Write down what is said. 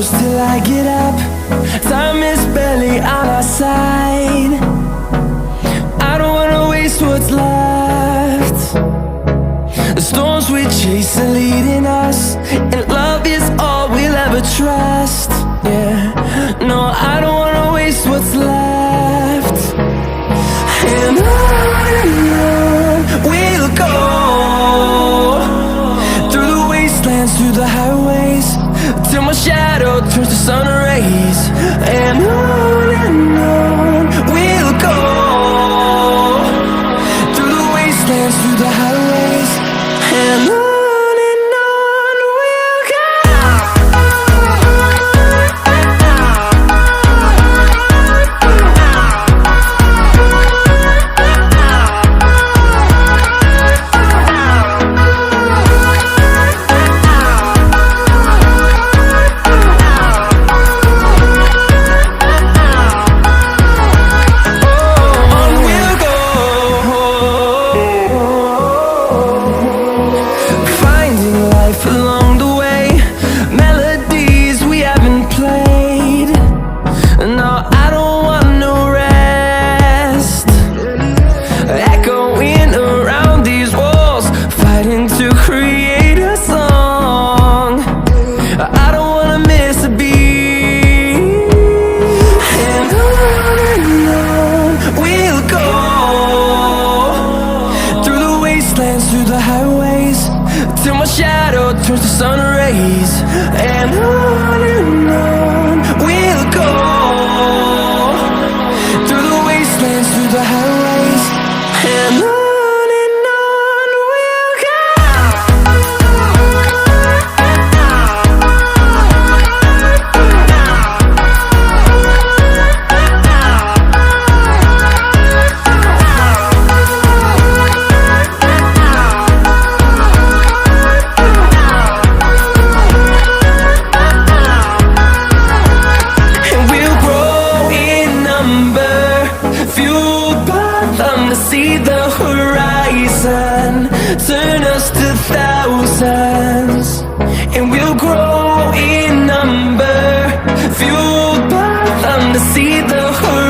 close till I get up. Time is barely on our side. I don't wanna waste what's left. The storms we chase are leading us, and love is all we'll ever trust. Yeah, no, I don't wanna waste what's left. And on we'll go, through the wastelands, through the highways, till my shadow turns to sun rays. And on we'll go, through the wastelands, through the highways, and on we'll go. Through the highways, till my shadow turns to sun rays. And on we'll go, through the wastelands, through the highways, and on we'll go. See the horizon, turn us to thousands, and we'll grow in number, fueled by them to see the horizon.